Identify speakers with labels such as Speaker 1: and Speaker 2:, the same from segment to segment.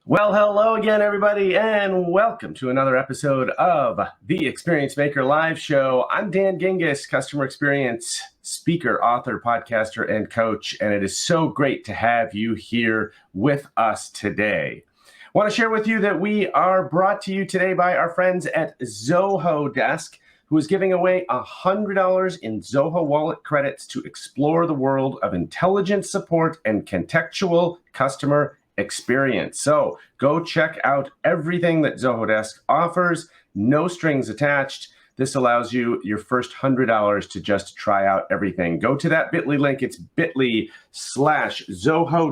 Speaker 1: Well, hello again, everybody, and welcome to another episode of the Experience Maker Live Show. I'm Dan Gingiss, customer experience speaker, author, podcaster, and coach, and it is so great to have you here with us today. I want to share with you that we are brought to you today by our friends at Zoho Desk, who is giving away $100 in Zoho wallet credits to explore the world of intelligent support and contextual customer experience. So go check out everything that Zoho Desk offers, no strings attached. This allows you your first $100 to just try out everything. Go to that bit.ly link. It's bit.ly/Zoho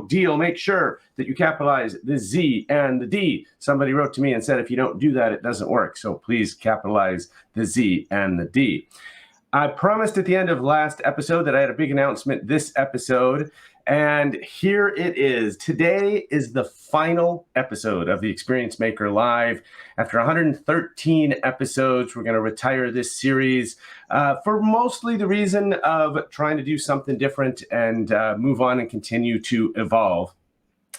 Speaker 1: deal. Make sure that you capitalize the Z and the D. Somebody wrote to me and said, if you don't do that, it doesn't work. So please capitalize the Z and the D. I promised at the end of last episode that I had a big announcement this episode, and here it is. Today is the final episode of the Experience Maker Live. After 113 episodes, we're going to retire this series for mostly the reason of trying to do something different and move on and continue to evolve.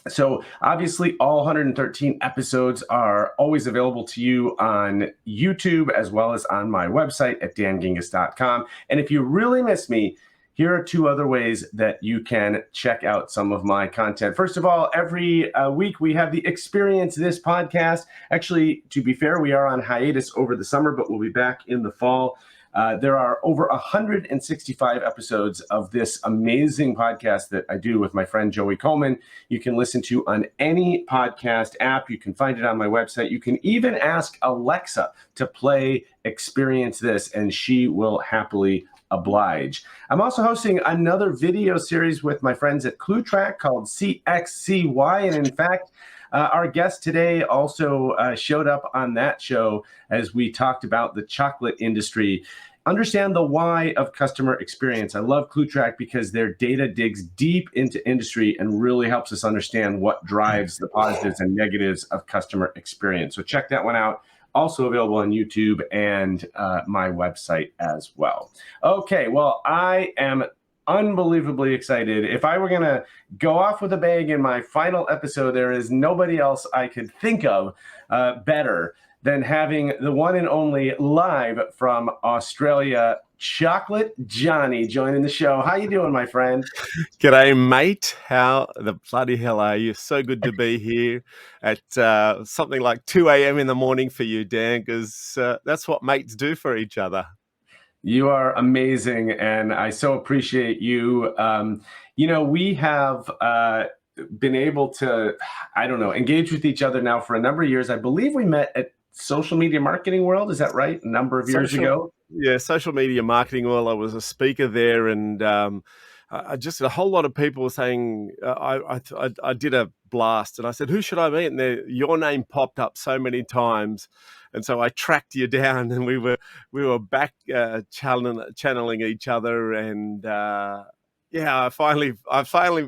Speaker 1: So obviously all 113 episodes are always available to you on YouTube as well as on my website at dangingiss.com. And if you really miss me, here are two other ways that you can check out some of my content. First of all, every week we have the Experience This podcast. Actually, to be fair, we are on hiatus over the summer, but we'll be back in the fall. There are over 165 episodes of this amazing podcast that I do with my friend Joey Coleman. You can listen to on any podcast app. You can find it on my website. You can even ask Alexa to play Experience This, and she will happily oblige. I'm also hosting another video series with my friends at ClueTrack called CXCY, and in fact, our guest today also showed up on that show as we talked about the chocolate industry. Understand the why of customer experience. I love ClueTrack because their data digs deep into industry and really helps us understand what drives the positives and negatives of customer experience. So check that one out. Also available on YouTube and my website as well. Okay, well, I am unbelievably excited. If I were going to go off with a bang in my final episode, there is nobody else I could think of better than having the one and only live from Australia, Chocolate Johnny, joining the show. How you doing, my friend?
Speaker 2: G'day, mate. How the bloody hell are you? So good to be here at something like 2 a.m. in the morning for you, Dan, because that's what mates do for each other.
Speaker 1: You are amazing, and I so appreciate you. We have been able to, engage with each other now for a number of years. I believe we met at Social Media Marketing World. Is that right? A number of years ago?
Speaker 2: Yeah, Social Media Marketing World. I was a speaker there, and just a whole lot of people were saying, I did a blast, and I said, who should I meet? And your name popped up so many times. And so I tracked you down, and we were back channeling each other, and I finally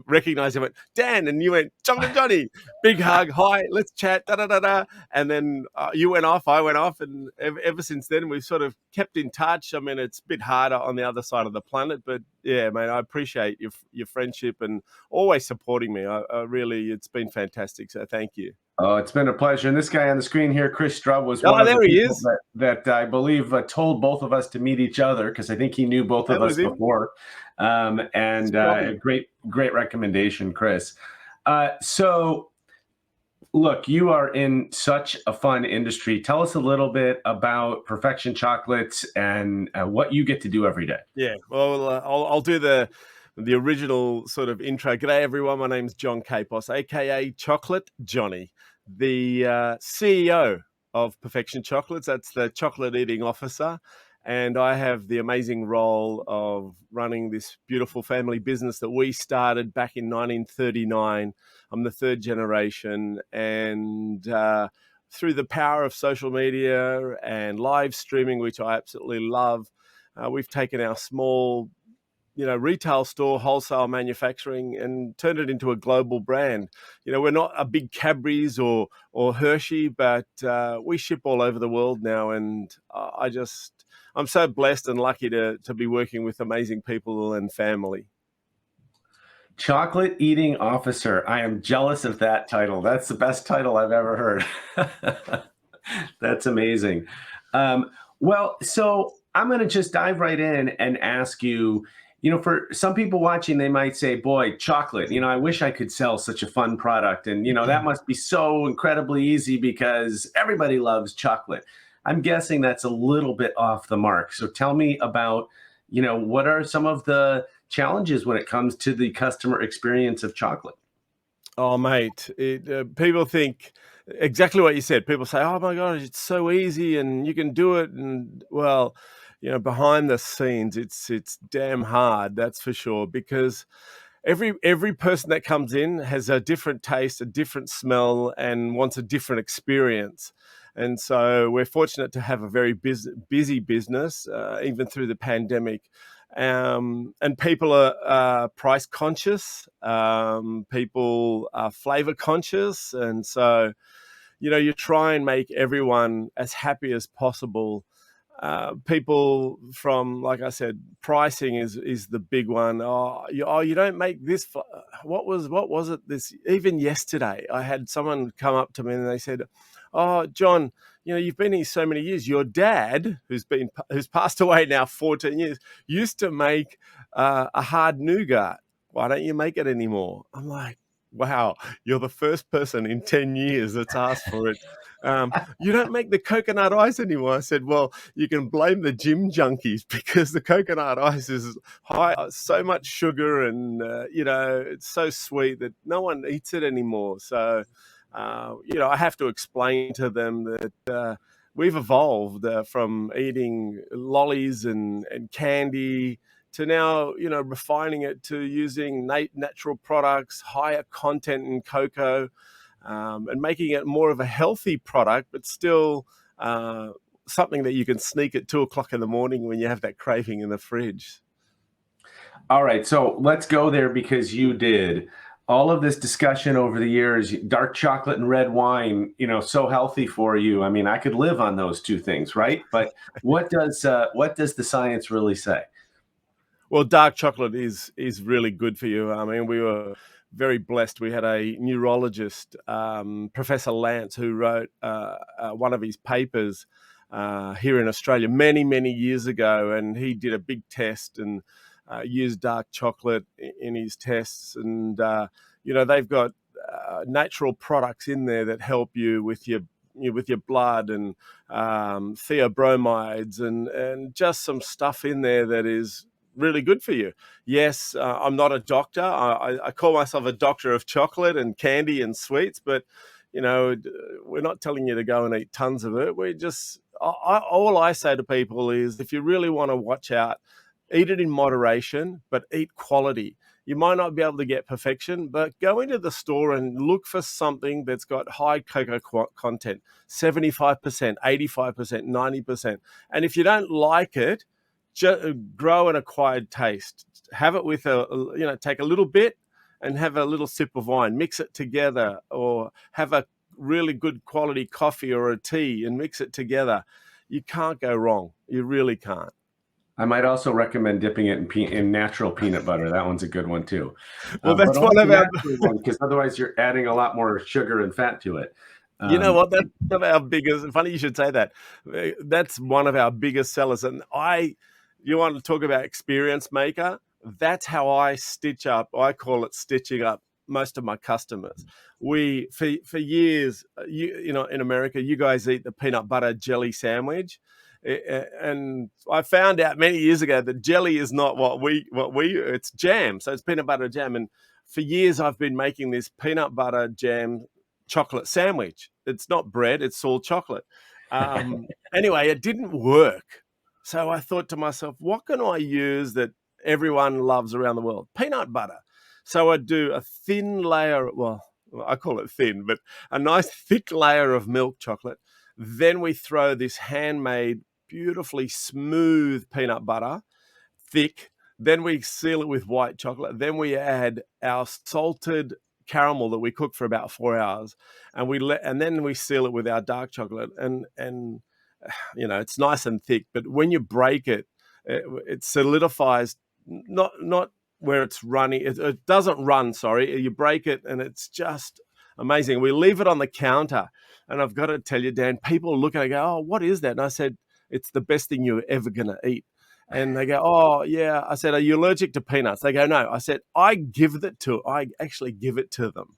Speaker 2: recognized him. Went, Dan, and you went, Johnny, big hug, hi, let's chat, da da da da. And then you went off, I went off, and ever since then we've sort of kept in touch. I mean, it's a bit harder on the other side of the planet, but yeah, mate, I appreciate your friendship and always supporting me. I really, it's been fantastic. So thank you.
Speaker 1: Oh, it's been a pleasure. And this guy on the screen here, Chris Strub, was one of the people that I believe told both of us to meet each other, because I think he knew both of us before. Great recommendation, Chris. So, look, you are in such a fun industry. Tell us a little bit about Perfection Chocolates and what you get to do every day.
Speaker 2: Yeah, well, I'll do the original sort of intro. G'day, everyone. My name's John Kapos, a.k.a. Chocolate Johnny, the CEO of Perfection Chocolates. That's the chocolate eating officer. And I have the amazing role of running this beautiful family business that we started back in 1939. I'm the third generation. And through the power of social media and live streaming, which I absolutely love, we've taken our small retail store, wholesale manufacturing, and turned it into a global brand. We're not a big Cadbury's or Hershey, but we ship all over the world now, and I'm so blessed and lucky to be working with amazing people and family.
Speaker 1: Chocolate eating officer. I am jealous of that title. That's the best title I've ever heard. That's amazing. Well, so I'm going to just dive right in and ask you, for some people watching, they might say, boy, chocolate, I wish I could sell such a fun product. And, that must be so incredibly easy because everybody loves chocolate. I'm guessing that's a little bit off the mark. So tell me about, what are some of the challenges when it comes to the customer experience of chocolate?
Speaker 2: Oh, mate, people think exactly what you said. People say, "Oh my gosh, it's so easy and you can do it." And well, behind the scenes, it's damn hard. That's for sure. Because every person that comes in has a different taste, a different smell, and wants a different experience. And so we're fortunate to have a very busy business, even through the pandemic. And people are price conscious. People are flavor conscious, and so you try and make everyone as happy as possible. People from, like I said, pricing is the big one. You don't make this. What was it? This even yesterday, I had someone come up to me and they said, "Oh, John, you've been here so many years. Your dad, who's passed away now 14 years, used to make a hard nougat. Why don't you make it anymore?" I'm like, wow, you're the first person in 10 years that's asked for it. You don't make the coconut ice anymore. I said, well, you can blame the gym junkies because the coconut ice is high, so much sugar, and it's so sweet that no one eats it anymore. So, I have to explain to them that we've evolved from eating lollies and candy to now, refining it to using natural products, higher content in cocoa, and making it more of a healthy product, but still something that you can sneak at 2 o'clock in the morning when you have that craving in the fridge.
Speaker 1: All right, so let's go there because you did all of this discussion over the years, dark chocolate and red wine, so healthy for you. I mean, I could live on those two things, right? But what does the science really say?
Speaker 2: Well, dark chocolate is really good for you. I mean, we were very blessed. We had a neurologist, Professor Lance, who wrote one of his papers here in Australia many years ago, and he did a big test and used dark chocolate in his tests. And they've got natural products in there that help you with your blood, and theobromides, and just some stuff in there that is really good for you. Yes, I'm not a doctor. I call myself a doctor of chocolate and candy and sweets, but we're not telling you to go and eat tons of it. All I say to people is, if you really want to watch out, eat it in moderation, but eat quality. You might not be able to get perfection, but go into the store and look for something that's got high cocoa content, 75%, 85%, 90%. And if you don't like it, grow an acquired taste. Have it with take a little bit and have a little sip of wine, mix it together, or have a really good quality coffee or a tea and mix it together. You can't go wrong. You really can't.
Speaker 1: I might also recommend dipping it in natural peanut butter. That one's a good one too.
Speaker 2: Well,
Speaker 1: But
Speaker 2: that's
Speaker 1: only
Speaker 2: one of
Speaker 1: the
Speaker 2: our
Speaker 1: natural one, because otherwise you're adding a lot more sugar and fat to it.
Speaker 2: You know
Speaker 1: Um,
Speaker 2: what? That's one of our biggest. Funny you should say that. That's one of our biggest sellers. And you want to talk about experience maker? That's how I stitch up. I call it stitching up most of my customers. We for years, in America, you guys eat the peanut butter jelly sandwich, and I found out many years ago that jelly is not what we it's jam. So it's peanut butter jam, and for years I've been making this peanut butter jam chocolate sandwich. It's not bread, it's all chocolate. Anyway, it didn't work. So I thought to myself, what can I use that everyone loves around the world? Peanut butter. So I do a thin layer, well, I call it thin, but a nice thick layer of milk chocolate. Then we throw this handmade, beautifully smooth peanut butter, thick, Then we seal it with white chocolate. Then we add our salted caramel that we cook for about 4 hours, and then we seal it with our dark chocolate. And it's nice and thick, but when you break it, it solidifies. Not where it's running. It doesn't run. Sorry, you break it, and it's just amazing. We leave it on the counter, and I've got to tell you, Dan, people look at it and go, "Oh, what is that?" And I said, "It's the best thing you're ever going to eat." And they go, "Oh, yeah." I said, "Are you allergic to peanuts?" They go, "No." I said, I actually give it to them.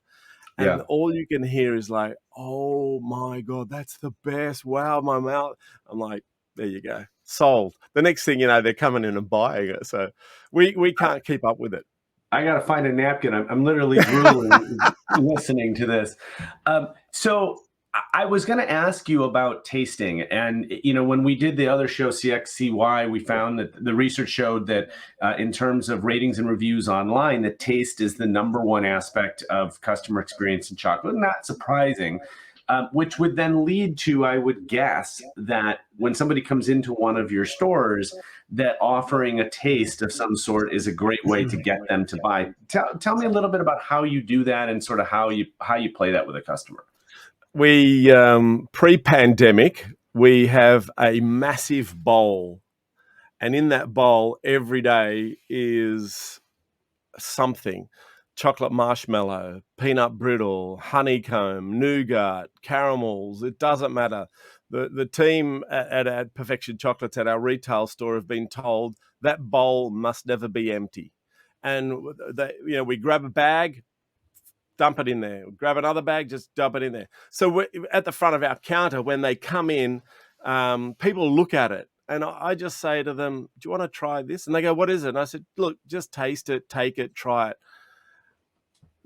Speaker 2: And
Speaker 1: Yeah.
Speaker 2: all you can hear is like, "Oh my God, that's the best. Wow, my mouth." I'm like, there you go. Sold. The next thing you know, they're coming in and buying it. So we can't keep up with it.
Speaker 1: I got to find a napkin. I'm literally drooling listening to this. So I was going to ask you about tasting. And, when we did the other show, CXCY, we found that the research showed that in terms of ratings and reviews online, that taste is the number one aspect of customer experience in chocolate. Not surprising. Which would then lead to, I would guess, that when somebody comes into one of your stores, that offering a taste of some sort is a great way to get them to buy. Tell me a little bit about how you do that and sort of how you play that with a customer.
Speaker 2: We pre-pandemic, we have a massive bowl, and in that bowl every day is something: chocolate marshmallow, peanut brittle, honeycomb, nougat, caramels. It doesn't matter. The team at Perfection Chocolates at our retail store have been told that bowl must never be empty. And we grab a bag, dump it in there. Grab another bag, just dump it in there. So we're at the front of our counter, when they come in, people look at it. And I just say to them, "Do you want to try this?" And they go, "What is it?" And I said, "Look, just taste it, take it, try it."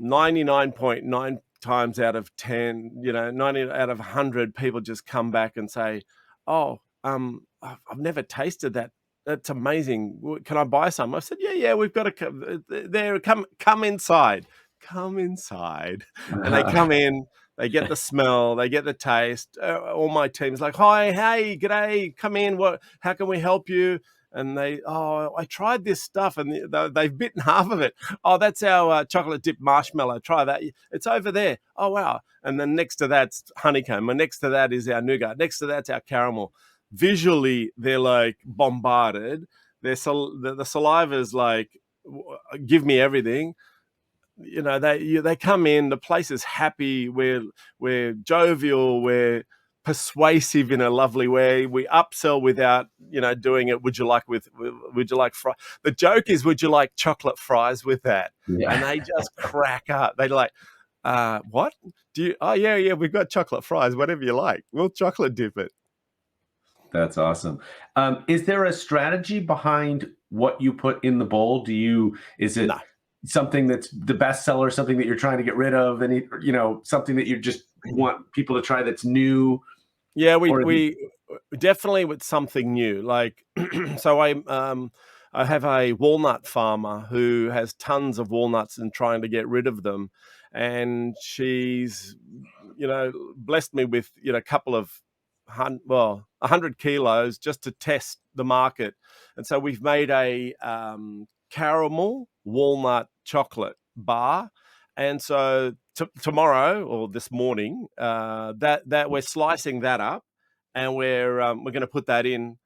Speaker 2: 99.9 times out of 10, 90 out of 100, people just come back and say, "Oh, I've never tasted that. That's amazing. Can I buy some?" I said, "Yeah, we've got to come there. Come inside. Come inside." And they come in, they get the smell, they get the taste. All my team's like, "Hi, hey, g'day, come in. How can we help you?" And I tried this stuff, and they've bitten half of it. "Oh, that's our chocolate dip marshmallow. Try that. It's over there." "Oh, wow." And then next to that's honeycomb. And next to that is our nougat. Next to that's our caramel. Visually, they're like bombarded. The saliva's like, "Give me everything." They come in, the place is happy, we're jovial, we're persuasive in a lovely way. We upsell without doing it. Would you like fries? The joke is, would you like chocolate fries with that?
Speaker 1: Yeah.
Speaker 2: And they just crack up. They're like, "What do you? Oh, yeah, we've got chocolate fries, whatever you like. We'll chocolate dip it."
Speaker 1: That's awesome. Is there a strategy behind what you put in the bowl? Is it
Speaker 2: No.
Speaker 1: something that's the best seller, something that you're trying to get rid of, something that you just want people to try that's new?
Speaker 2: Yeah,
Speaker 1: Or
Speaker 2: we definitely with something new. Like, so I have a walnut farmer who has tons of walnuts and trying to get rid of them, and she's blessed me with a couple of 100 kilos just to test the market. And so we've made a caramel walnut chocolate bar. And so tomorrow, or this morning, that we're slicing that up, and we're going to put that in,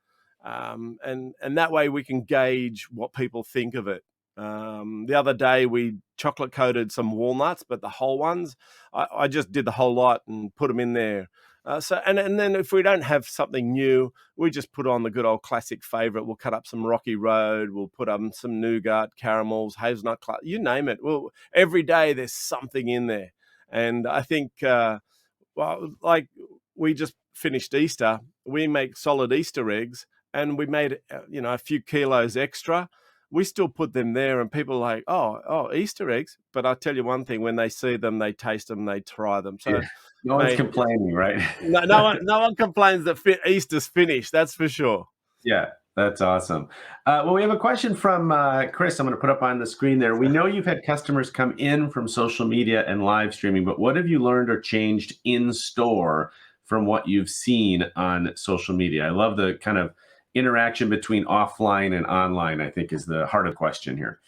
Speaker 2: and that way we can gauge what people think of it. The other day we chocolate coated some walnuts, but the whole ones, I just did the whole lot and put them in there. And then if we don't have something new, we just put on the good old classic favorite. We'll cut up some Rocky Road. We'll put some nougat, caramels, hazelnut, you name it. Well, every day there's something in there. And I think, like we just finished Easter, we make solid Easter eggs, and we made a few kilos extra. We still put them there, and people are like, oh, Easter eggs. But I'll tell you one thing: when they see them, they taste them, they try them. So,
Speaker 1: no one's complaining, right?
Speaker 2: no one complains that Easter's finished. That's for sure.
Speaker 1: Yeah, that's awesome. Well, we have a question from Chris. I'm going to put up on the screen there. We know you've had customers come in from social media and live streaming, but what have you learned or changed in store from what you've seen on social media? I love the kind of interaction between offline and online, I think, is the heart of the question here.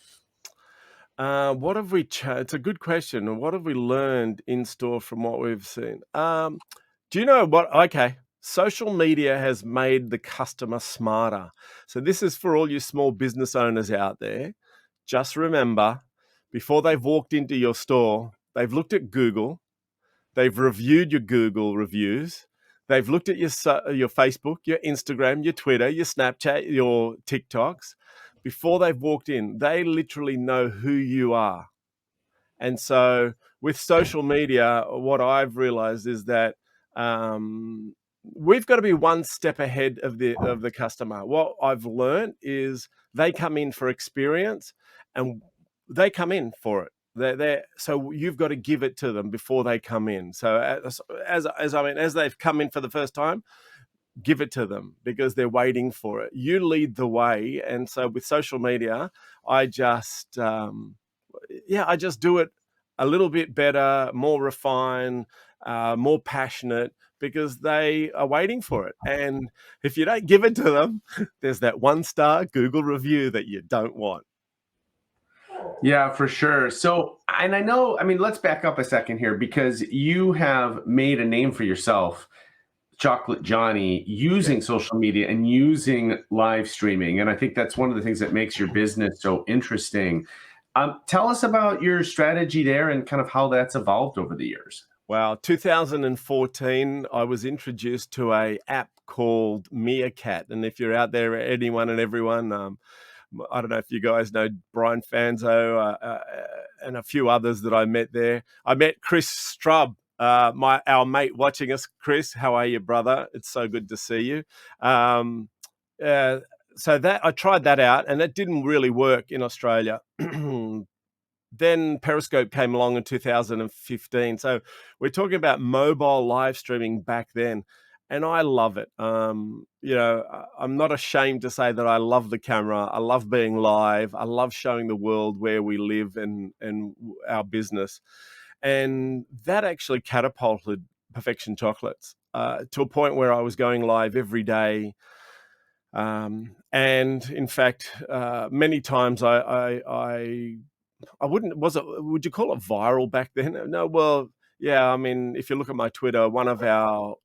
Speaker 2: What have we? It's a good question. What have we learned in store from what we've seen? Do you know what? Okay, social media has made the customer smarter. So this is for all you small business owners out there. Just remember, before they've walked into your store, they've looked at Google. They've reviewed your Google reviews. They've looked at your Facebook, your Instagram, your Twitter, your Snapchat, your TikToks. Before they've walked in, they literally know who you are. And so with social media, what I've realized is that we've got to be one step ahead of the customer. What I've learned is they come in for experience, and they come in for it. So you've got to give it to them before they come in. So as they've come in for the first time, give it to them because they're waiting for it. You lead the way. And so with social media, I just do it a little bit better, more refined, more passionate, because they are waiting for it. And if you don't give it to them, there's that 1-star Google review that you don't want.
Speaker 1: Yeah, for sure. So, and I know, I mean, let's back up a second here, because you have made a name for yourself, Chocolate Johnny, using social media and using live streaming. And I think that's one of the things that makes your business so interesting. Tell us about your strategy there and kind of how that's evolved over the years.
Speaker 2: Wow, 2014, I was introduced to a app called Meerkat. And if you're out there, anyone and everyone, I don't know if you guys know Brian Fanzo and a few others that I met there. I met Chris Strubb, our mate watching us. Chris, how are you, brother? It's so good to see you. So that I tried that out, and it didn't really work in Australia. Then Periscope came along in 2015. So we're talking about mobile live streaming back then. And I love it. I'm not ashamed to say that I love the camera. I love being live. I love showing the world where we live and our business. And that actually catapulted Perfection Chocolates to a point where I was going live every day. And in fact, many times I wouldn't, would you call it viral back then? No, well, yeah, I mean, if you look at my Twitter, one of our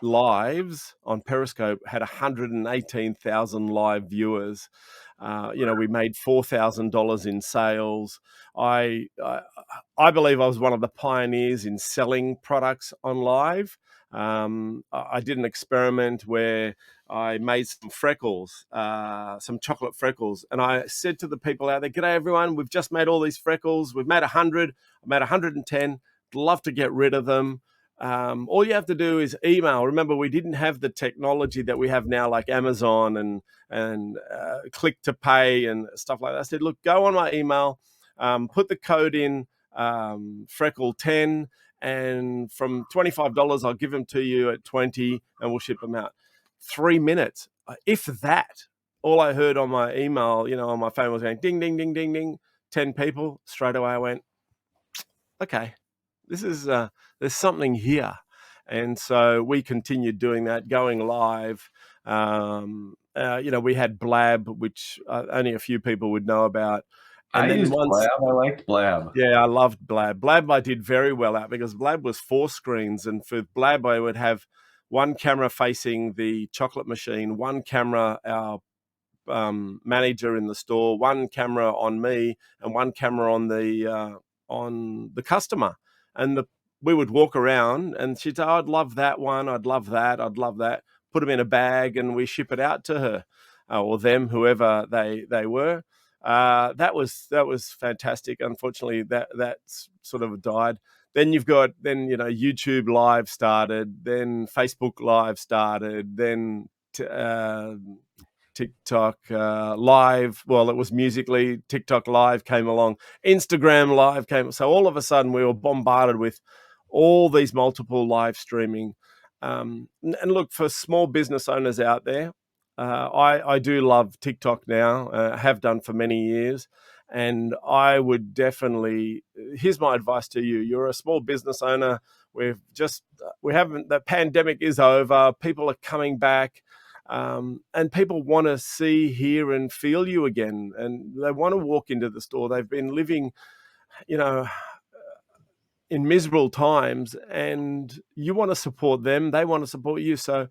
Speaker 2: lives on Periscope had 118,000 live viewers. We made $4,000 in sales. I believe I was one of the pioneers in selling products on live. I did an experiment where I made some freckles, some chocolate freckles. And I said to the people out there, "G'day, everyone. We've just made all these freckles. We've made 100. I made 110. Love to get rid of them. All you have to do is email." Remember, we didn't have the technology that we have now, like Amazon and click to pay and stuff like that. I said, "Look, go on my email, put the code in, Freckle10, and from $25, I'll give them to you at 20, and we'll ship them out." 3 minutes, if that. All I heard on my email, on my phone was going ding, ding, ding, ding, ding. 10 people. Straight away I went, okay, this is there's something here. And so we continued doing that, going live. We had Blab, which only a few people would know about. And
Speaker 1: I used Blab. I liked Blab.
Speaker 2: Yeah, I loved Blab. Blab I did very well at, because Blab was 4 screens. And for Blab, I would have one camera facing the chocolate machine, one camera, our manager in the store, one camera on me, and one camera on the customer. And we would walk around, and she'd say, "Oh, I'd love that one. I'd love that. I'd love that." Put them in a bag, and we ship it out to her or them, whoever they were. That was fantastic. Unfortunately, that's sort of died. Then YouTube Live started, then Facebook Live started, then TikTok Live. Well, it was Musically. TikTok Live came along. Instagram Live came. So all of a sudden, we were bombarded with all these multiple live streaming. And look, for small business owners out there, I do love TikTok now. Have done for many years. And I would definitely, here's my advice to you. You're a small business owner. The pandemic is over. People are coming back. And people want to see, hear, and feel you again, and they want to walk into the store. They've been living, you know, in miserable times, and you want to support them. They want to support you. So,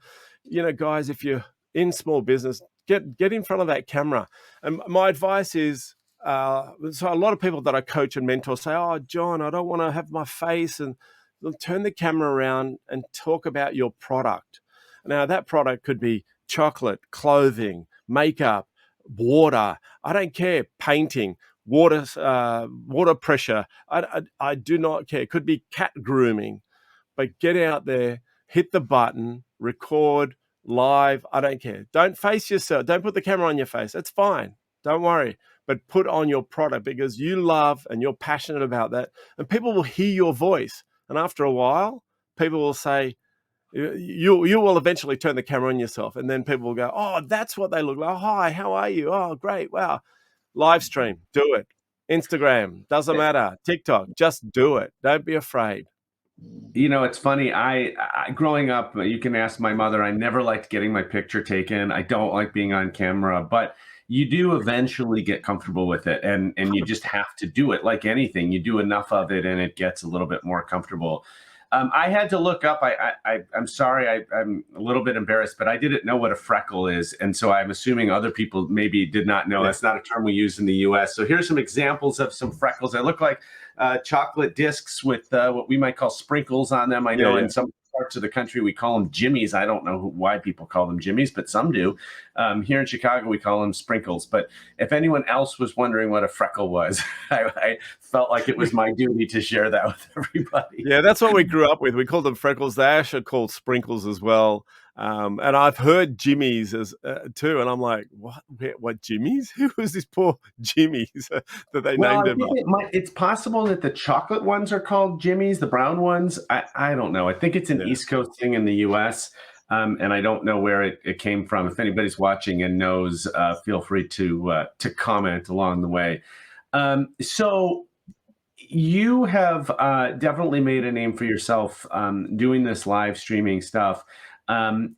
Speaker 2: guys, if you're in small business, get in front of that camera. And my advice is, so a lot of people that I coach and mentor say, "Oh, John, I don't want to have my face," and they'll turn the camera around and talk about your product. Now, that product could be chocolate, clothing, makeup, water. I don't care. Painting, water pressure. I do not care. It could be cat grooming, but get out there, hit the button, record live. I don't care. Don't face yourself. Don't put the camera on your face. That's fine. Don't worry. But put on your product, because you love and you're passionate about that. And people will hear your voice. And after a while, people will say, you will eventually turn the camera on yourself. And then people will go, "Oh, that's what they look like. Hi, how are you? Oh, great. Wow." Live stream, do it. Instagram, doesn't matter. TikTok, just do it. Don't be afraid.
Speaker 1: It's funny. I growing up, you can ask my mother. I never liked getting my picture taken. I don't like being on camera, but you do eventually get comfortable with it, and you just have to do it. Like anything, you do enough of it, and it gets a little bit more comfortable. I had to look up. I'm sorry. I'm a little bit embarrassed, but I didn't know what a freckle is, and so I'm assuming other people maybe did not know.
Speaker 2: Yeah.
Speaker 1: That's not a term we use in the U.S. So here's some examples of some freckles. They look like chocolate discs with what we might call sprinkles on them. I know in some parts of the country we call them jimmies. I don't know why people call them jimmies, but some do. Here in Chicago we call them sprinkles. But if anyone else was wondering what a freckle was, I felt like it was my duty to share that with everybody.
Speaker 2: Yeah, that's what we grew up with. We called them freckles. They actually are called sprinkles as well. And I've heard jimmies as too, and I'm like, what jimmies? Who was this poor jimmies that they named him?
Speaker 1: It's possible that the chocolate ones are called jimmies, the brown ones. I don't know. I think it's an East Coast thing in the U.S., and I don't know where it came from. If anybody's watching and knows, feel free to comment along the way. So you have definitely made a name for yourself doing this live streaming stuff. And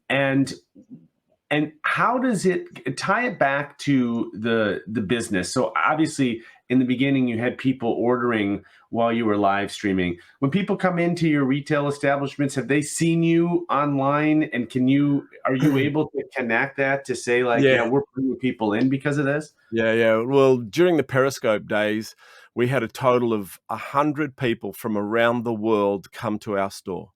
Speaker 1: how does it tie it back to the business? So obviously in the beginning you had people ordering while you were live streaming. When people come into your retail establishments, have they seen you online, and are you able to connect that to say like, yeah, we're bringing people in because of this?
Speaker 2: Yeah. Well, during the Periscope days, we had a total of 100 people from around the world come to our store.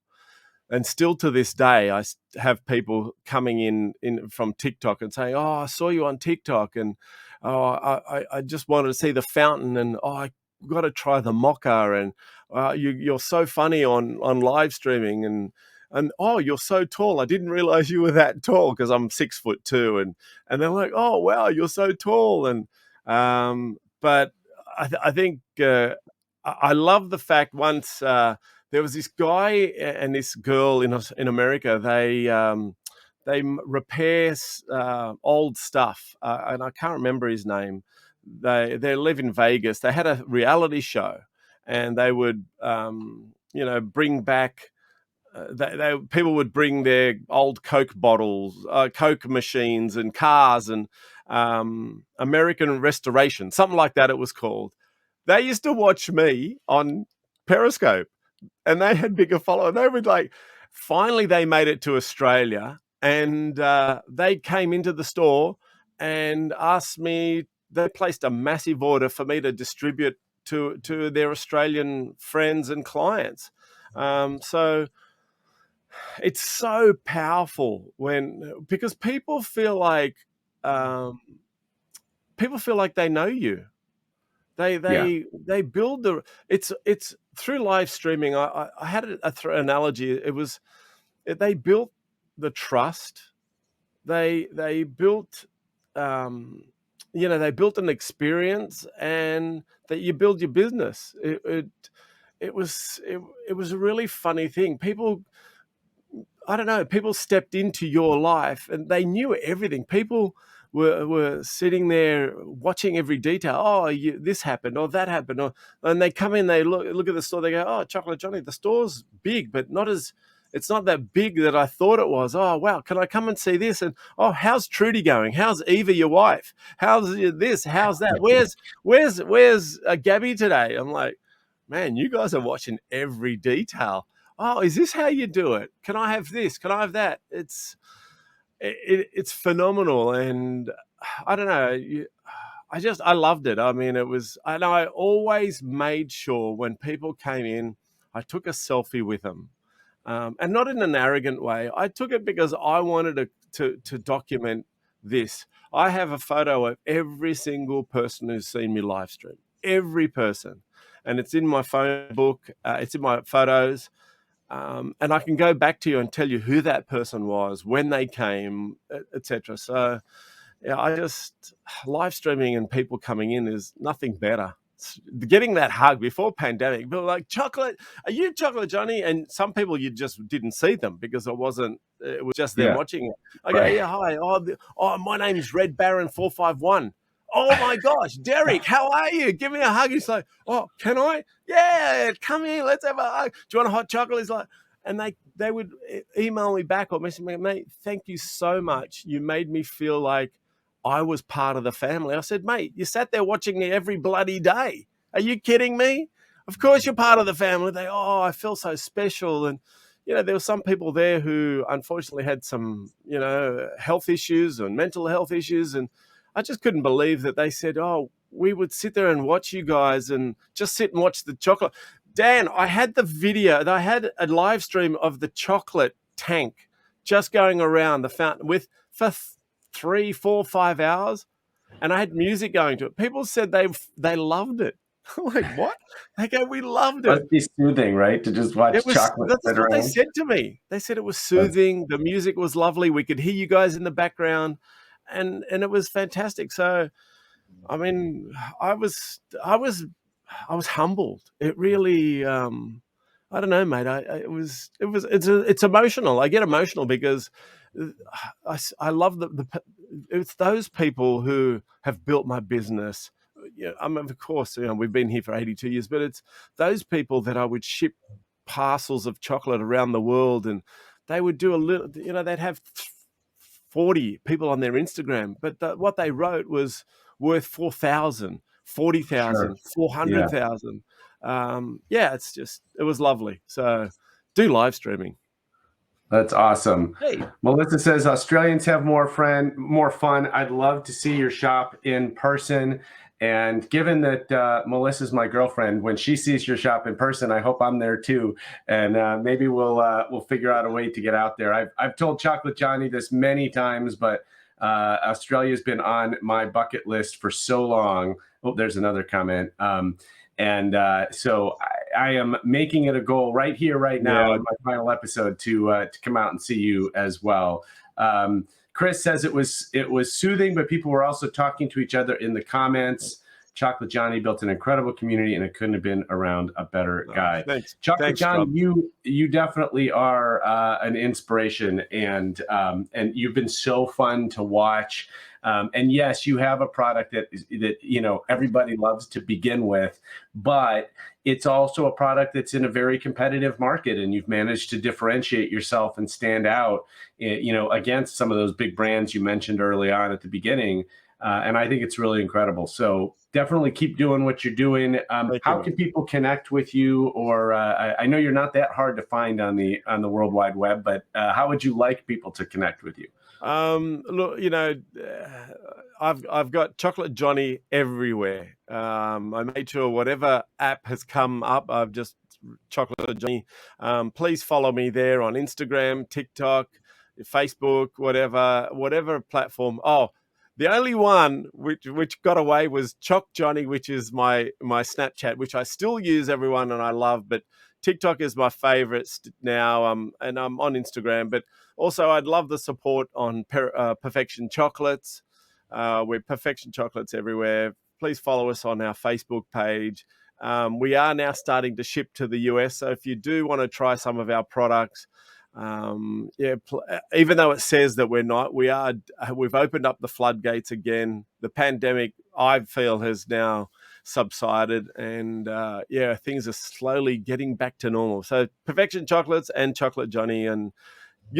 Speaker 2: And still to this day, I have people coming in from TikTok and saying, "Oh, I saw you on TikTok, and I just wanted to see the fountain, and I got to try the mocha, and you're so funny on live streaming, and oh, you're so tall. I didn't realize you were that tall, because I'm 6'2", and they're like, "Oh, wow, you're so tall." And but I think I love the fact once. There was this guy and this girl in America. They repair old stuff, and I can't remember his name. They live in Vegas. They had a reality show, and they would bring back. People would bring their old Coke bottles, Coke machines, and cars, and American Restoration, something like that. It was called. They used to watch me on Periscope, and they had bigger followers. They would finally they made it to Australia, and they came into the store and asked me. They placed a massive order for me to distribute to their Australian friends and clients. So it's so powerful because people feel like they know you. They build it's through live streaming. I had an analogy. They built the trust. They built they built an experience, and that you build your business. It was a really funny thing. I don't know, people stepped into your life and they knew everything. People were sitting there watching every detail. Oh, this happened or that happened. And they come in, they look at the store, they go, "Oh, Chocolate Johnny, the store's big, but not as It's not that big that I thought it was. Oh, wow, can I come and see this? And, oh, how's Trudy going? How's Eva, your wife? How's this? How's that? Where's Gabby today? I'm like, man, you guys are watching every detail. Oh, is this how you do it? Can I have this? Can I have that? It's phenomenal. And I don't know. I loved it. I mean, and I always made sure when people came in, I took a selfie with them. And not in an arrogant way. I took it because I wanted to document this. I have a photo of every single person who's seen me live stream, every person. And it's in my phone book. It's in my photos. And I can go back to you and tell you who that person was, when they came, etc. So, yeah, live streaming and people coming in is nothing better. Getting that hug before pandemic, people were like, Chocolate, are you Chocolate Johnny? And some people you just didn't see them because it was just them watching it. I go, yeah, hi. Oh, my name's Red Baron 451. Oh my gosh, Derek, how are you? Give me a hug. He's like, oh, can I? Yeah, come here, let's have a hug. Do you want a hot chocolate? He's like, and they would email me back or message me, mate, thank you so much. You made me feel like I was part of the family. I said, mate, you sat there watching me every bloody day. Are you kidding me? Of course you're part of the family. I feel so special. And, there were some people there who unfortunately had some, health issues and mental health issues. And I just couldn't believe that they said, oh, we would sit there and watch you guys and just sit and watch the chocolate. Dan, I had the video. I had a live stream of the chocolate tank just going around the fountain for 3, 4, 5 hours, and I had music going to it. People said they loved it. I'm like, what? They go, we loved it.
Speaker 1: Must be soothing, right? To just watch chocolate.
Speaker 2: That's what they said to me. They said it was soothing. The music was lovely. We could hear you guys in the background, and it was fantastic. So, I mean, I was humbled. It really, I don't know, mate. It's emotional. I get emotional because I love it's those people who have built my business. I mean, of course, we've been here for 82 years, but it's those people that I would ship parcels of chocolate around the world, and they would do a little, they'd have 40 people on their Instagram, but what they wrote was worth 4,000, 40,000, 400,000. It was lovely. So do live streaming.
Speaker 1: That's awesome.
Speaker 2: Hey.
Speaker 1: Melissa says Australians have more fun. I'd love to see your shop in person. And given that Melissa's my girlfriend, when she sees your shop in person, I hope I'm there too. And maybe we'll figure out a way to get out there. I've told Chocolate Johnny this many times, but Australia's been on my bucket list for so long. Oh, there's another comment. So I am making it a goal right here, right now, in my final episode to come out and see you as well. Chris says it was soothing, but people were also talking to each other in the comments. Chocolate Johnny built an incredible community, and it couldn't have been around a better guy.
Speaker 2: Thanks.
Speaker 1: Chocolate Johnny, you definitely are an inspiration, and you've been so fun to watch. And yes, you have a product that everybody loves to begin with, but it's also a product that's in a very competitive market, and you've managed to differentiate yourself and stand out, against some of those big brands you mentioned early on at the beginning. And I think it's really incredible. So definitely keep doing what you're doing. How can people connect with you? Or I know you're not that hard to find on the World Wide Web, but how would you like people to connect with you?
Speaker 2: Look, I've got Chocolate Johnny everywhere. I made sure whatever app has come up, I've just Chocolate Johnny. Please follow me there on Instagram, TikTok, Facebook, whatever platform. Oh, the only one which got away was Choc Johnny, which is my Snapchat, which I still use, everyone, and I love, but TikTok is my favorite now, and I'm on Instagram. But also, I'd love the support on Perfection Chocolates. We're Perfection Chocolates everywhere. Please follow us on our Facebook page. We are now starting to ship to the US, so if you do want to try some of our products, even though it says that we're not, we've opened up the floodgates again. The pandemic, I feel, has now subsided, and yeah, things are slowly getting back to normal. So Perfection Chocolates and Chocolate Johnny, and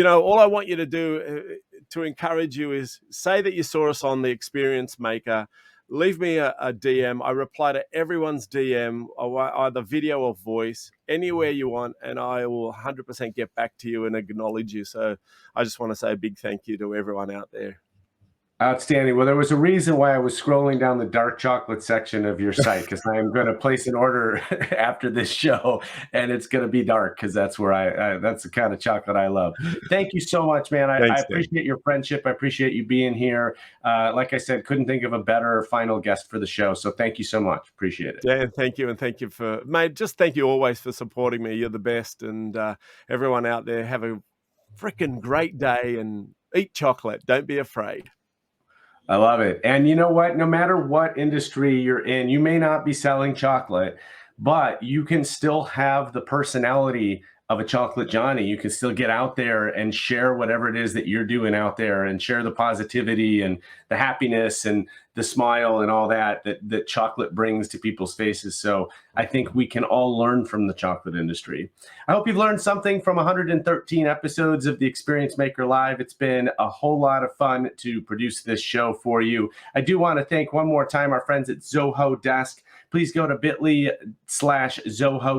Speaker 2: all I want you to do to encourage you is say that you saw us on the Experience Maker. Leave me a DM. I reply to everyone's DM, either video or voice, anywhere you want, and I will 100% get back to you and acknowledge you. So I just want to say a big thank you to everyone out there.
Speaker 1: Outstanding. Well, there was a reason why I was scrolling down the dark chocolate section of your site, because I'm going to place an order after this show, and it's going to be dark because that's where that's the kind of chocolate I love. Thank you so much, man. I appreciate your friendship. I appreciate you being here. Like I said, couldn't think of a better final guest for the show. So thank you so much. Appreciate it.
Speaker 2: Dan, thank you. And thank you mate, just thank you always for supporting me. You're the best. And everyone out there, have a freaking great day and eat chocolate. Don't be afraid.
Speaker 1: I love it. And you know what? No matter what industry you're in, you may not be selling chocolate, but you can still have the personality of a Chocolate Johnny. You can still get out there and share whatever it is that you're doing out there, and share the positivity and the happiness and the smile and all that chocolate brings to people's faces. So I think we can all learn from the chocolate industry. I hope you've learned something from 113 episodes of the Experience Maker Live. It's been a whole lot of fun to produce this show for you. I do want to thank one more time our friends at Zoho Desk. Please go to bit.ly/Zoho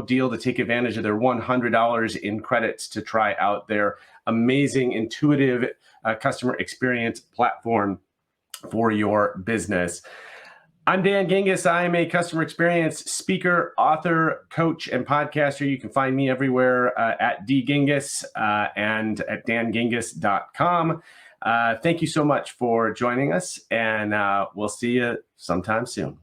Speaker 1: deal to take advantage of their $100 in credits to try out their amazing, intuitive customer experience platform for your business. I'm Dan Gingiss. I am a customer experience speaker, author, coach, and podcaster. You can find me everywhere at dgingiss and at dangingiss.com. Thank you so much for joining us, and we'll see you sometime soon.